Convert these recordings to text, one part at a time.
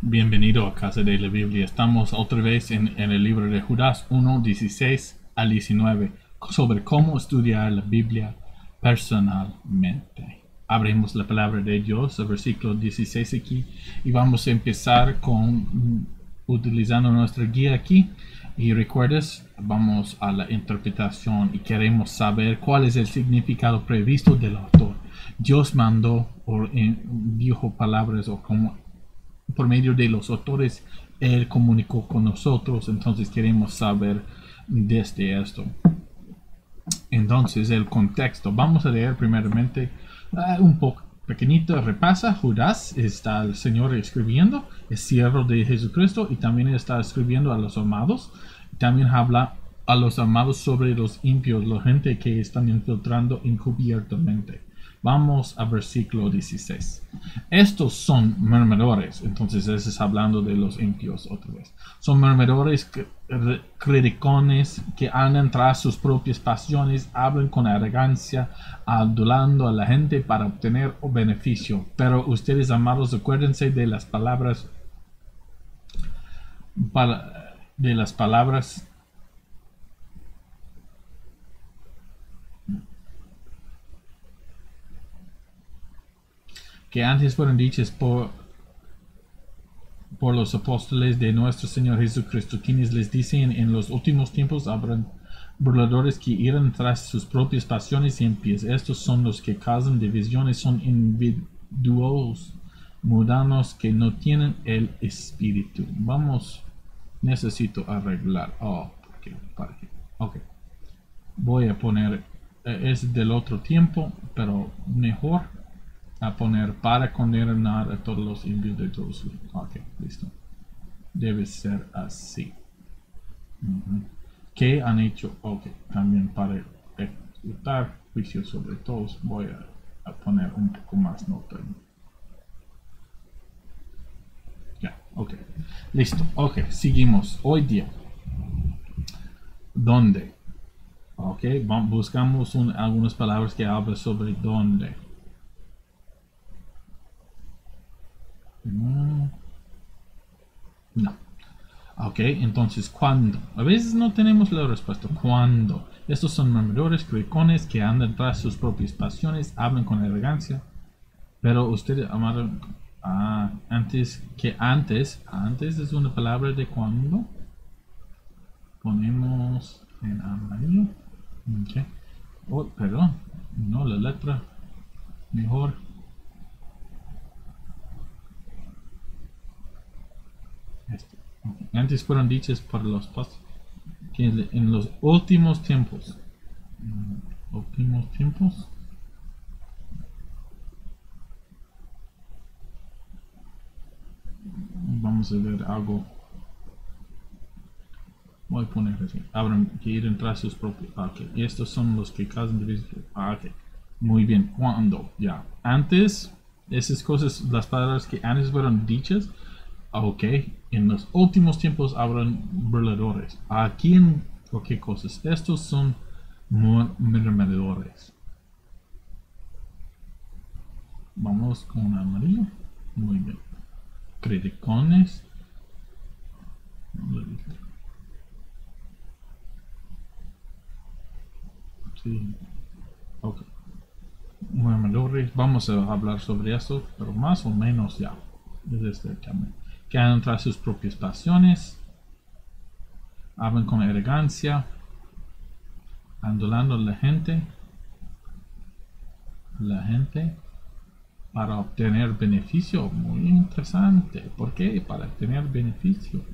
Bienvenido a Casa de la Biblia. Estamos otra vez en el libro de Judas 1, 16 al 19, sobre cómo estudiar la Biblia personalmente. Abrimos la palabra de Dios, el versículo 16 aquí, y vamos a empezar con utilizando nuestra guía aquí. Y recuerdes, vamos a la interpretación y queremos saber cuál es el significado previsto del autor. Dios mandó o dijo palabras o como por medio de los autores, Él comunicó con nosotros, entonces queremos saber desde esto. Entonces, el contexto. Vamos a leer primeramente un poco pequeñito. Repasa, Judas está el Señor escribiendo, es siervo de Jesucristo y también está escribiendo a los amados. También habla a los amados sobre los impios, la gente que están infiltrando encubiertamente. Vamos a versículo 16. Estos son murmuradores. Entonces, eso es hablando de los impios otra vez. Son murmuradores, criticones, que andan tras sus propias pasiones, hablan con arrogancia, adulando a la gente para obtener beneficio. Pero ustedes, amados, acuérdense de las palabras que antes fueron dichas por los apóstoles de nuestro Señor Jesucristo, quienes les dicen: en los últimos tiempos habrán burladores que irán tras sus propias pasiones impias. Estos son los que causan divisiones, son individuos mundanos que no tienen el espíritu. Necesito arreglar. Ok. Voy a poner, es del otro tiempo, pero mejor a poner para condenar a todos los impios de todos. Ok, listo. Debe ser así. ¿Qué han hecho? Ok, también para ejecutar juicio sobre todos voy a poner un poco más nota. Ya, ok. Listo. Ok, seguimos. Hoy día. ¿Dónde? Ok, buscamos algunas palabras que hablan sobre dónde. No. Ok, entonces, ¿cuándo? A veces no tenemos la respuesta. ¿Cuándo? Estos son murmuradores, criticones, que andan tras sus propias pasiones, hablan con arrogancia. Pero ustedes amaron. Antes es una palabra de cuándo. Ponemos en amarillo. Ok. Oh, perdón. No, la letra. Mejor. Antes fueron dichas por los apóstoles que en los últimos tiempos. Vamos a ver algo. Voy a poner así. Habrán que ir tras sus propios. Ok. Estos son los que causan división. Ok. Muy bien. ¿Cuándo? Ya. Antes, esas cosas, las palabras que antes fueron dichas. Ok. En los últimos tiempos habrán burladores. Aquí en qué cosas. Estos son murmuradores. Vamos con amarillo. Muy bien. Criticones. Sí. Ok. Murmuradores. Vamos a hablar sobre eso, pero más o menos ya. Desde este tema. Que andan tras sus propias pasiones. Hablan con arrogancia. Andolando a la gente para obtener beneficio. Muy interesante. ¿Por qué? Para obtener beneficio.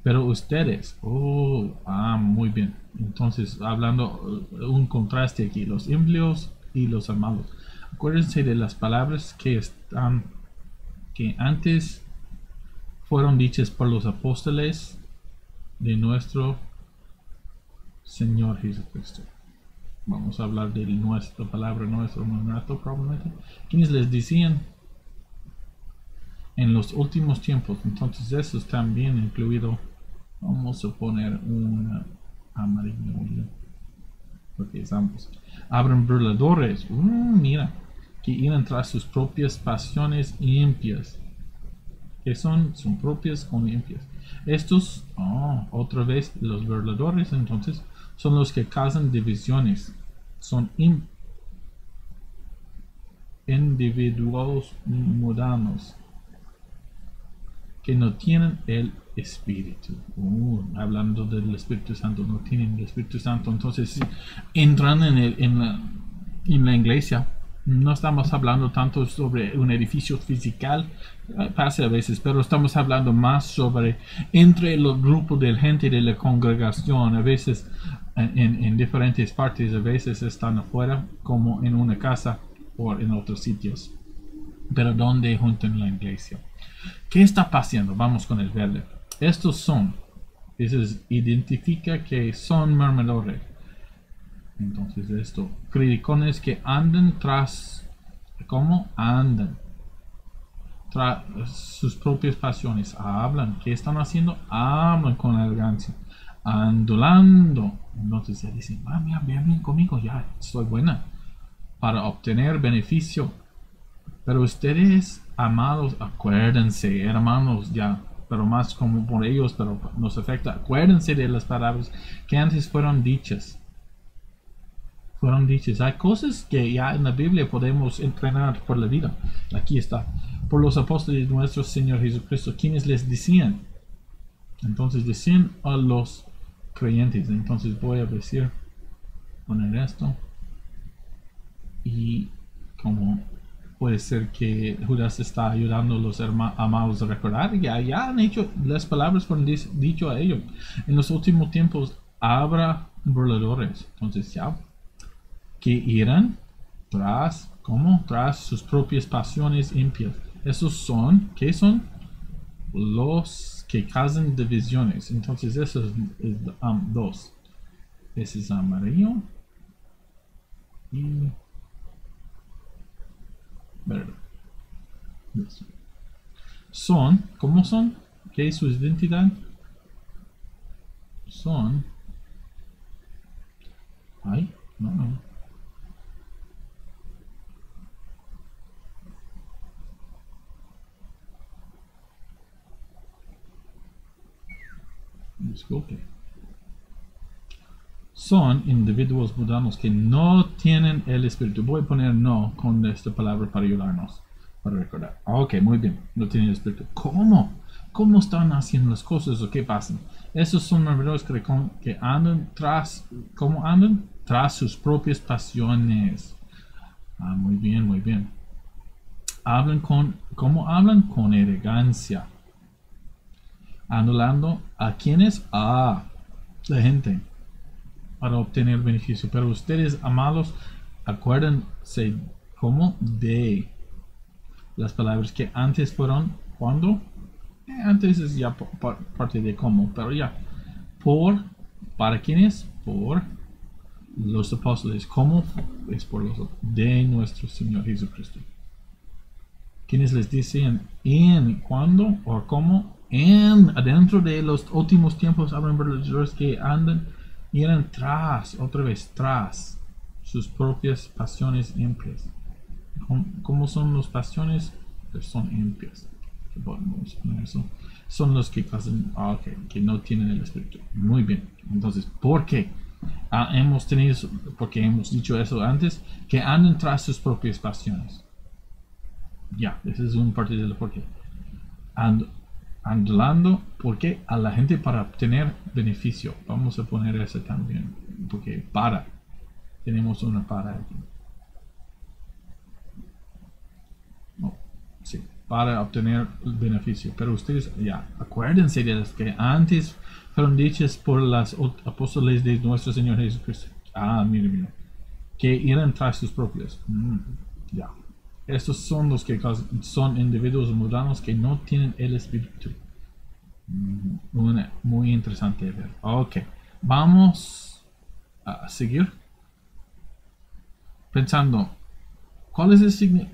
Pero ustedes, muy bien. Entonces, hablando un contraste aquí, los impios y los amados. Acuérdense de las palabras que antes fueron dichas por los apóstoles de nuestro Señor Jesucristo. Vamos a hablar de nuestra palabra, nuestro mandato probablemente. Quienes les decían en los últimos tiempos. Entonces eso es también incluido. Vamos a poner un amarillo. Porque es ambos. Abren burladores. Mira. Que irán tras sus propias pasiones impias. que son propias con limpias. Estos, otra vez, los burladores, entonces, son los que causan divisiones. Son individuos mundanos que no tienen el Espíritu. Hablando del Espíritu Santo, no tienen el Espíritu Santo. Entonces, si entran en la iglesia, no estamos hablando tanto sobre un edificio físico, pasa a veces, pero estamos hablando más sobre entre el grupo de gente de la congregación. A veces en diferentes partes, a veces están afuera, como en una casa o en otros sitios, pero donde juntan la iglesia. ¿Qué está pasando? Vamos con el verde. Estos son, eso identifica que son murmuradores. Entonces esto, criticones que andan tras, ¿cómo andan? Tras sus propias pasiones. Hablan. ¿Qué están haciendo? Hablan con arrogancia. Andulando. Entonces ya dicen, mira, bien conmigo, ya estoy buena. Para obtener beneficio. Pero ustedes, amados, acuérdense, hermanos, ya, pero más como por ellos, pero nos afecta. Acuérdense de las palabras que antes fueron dichas. Hay cosas que ya en la Biblia podemos entrenar por la vida. Aquí está. Por los apóstoles de nuestro Señor Jesucristo, quienes les decían. Entonces decían a los creyentes. Entonces voy a poner esto. Y como puede ser que Judas está ayudando a los amados a recordar, ya han hecho las palabras fueron dicho a ellos. En los últimos tiempos habrá burladores. Entonces ya que irán tras sus propias pasiones impias. Esos son, ¿qué son? Los que causan divisiones. Entonces eso es dos. Ese es amarillo y verde. Son, ¿cómo son? ¿Qué es su identidad? Son, no. Disculpe. Son individuos mundanos que no tienen el Espíritu. Voy a poner no con esta palabra para ayudarnos, para recordar. Ok, muy bien. No tienen el Espíritu. ¿Cómo? ¿Cómo están haciendo las cosas o qué pasa? Esos son murmuradores que andan tras, ¿cómo andan? Tras sus propias pasiones. Muy bien. ¿Cómo hablan? Con arrogancia. Anulando a quienes, la gente, para obtener beneficio. Pero ustedes, amados, acuérdense como de las palabras que antes fueron, ¿cuándo? Antes es ya parte de cómo, pero ya. ¿Para quiénes? Por los apóstoles. ¿Cómo? Es por los de nuestro Señor Jesucristo. Quienes les dicen en cuándo o cómo, adentro de los últimos tiempos habrán verdaderos que andan y eran tras sus propias pasiones impias. ¿Cómo son las pasiones? Pues son impias. Son los que causan, que no tienen el Espíritu. Muy bien. Entonces, ¿por qué? Porque hemos dicho eso antes, que andan tras sus propias pasiones. Ya, ese es un parte de lo por qué. Andando, porque a la gente para obtener beneficio. Vamos a poner ese también, porque tenemos una para aquí. Para obtener el beneficio. Pero ustedes ya acuérdense de las que antes fueron dichas por las apóstoles de nuestro Señor Jesucristo. Mira, que irán tras sus propios. Ya. Estos son los que son individuos mundanos que no tienen el Espíritu. Muy interesante ver. Ok, vamos a seguir pensando. ¿Cuál es el signo?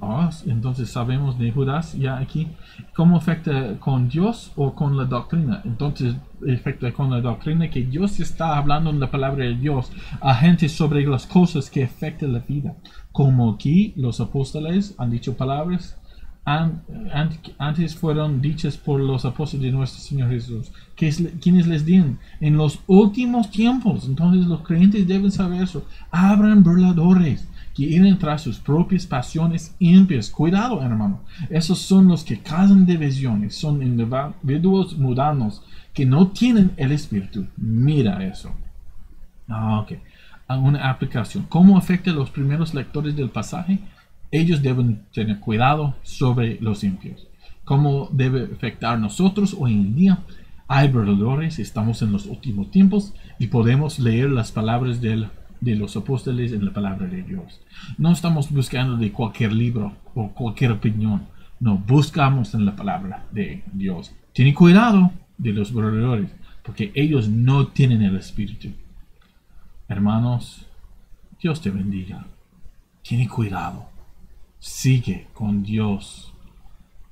Entonces sabemos de Judas ya aquí. ¿Cómo afecta con Dios o con la doctrina? Entonces afecta con la doctrina que Dios está hablando en la palabra de Dios a gente sobre las cosas que afectan la vida. Como aquí los apóstoles han dicho palabras antes fueron dichas por los apóstoles de nuestro Señor Jesús, quienes les digan en los últimos tiempos. Entonces los creyentes deben saber eso. Habrán burladores que irán tras sus propias pasiones impias. Cuidado, hermano. Esos son los que causan divisiones. Son individuos mundanos que no tienen el Espíritu. Mira eso. Ok. Una aplicación. ¿Cómo afecta a los primeros lectores del pasaje? Ellos deben tener cuidado sobre los impios. ¿Cómo debe afectar a nosotros hoy en día? Hay burladores, estamos en los últimos tiempos y podemos leer las palabras de los apóstoles en la palabra de Dios. No estamos buscando de cualquier libro o cualquier opinión. No, buscamos en la palabra de Dios. Ten cuidado de los burladores, porque ellos no tienen el Espíritu. Hermanos, Dios te bendiga. Ten cuidado. Sigue con Dios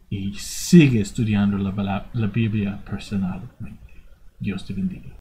y sigue estudiando la Biblia personalmente. Dios te bendiga.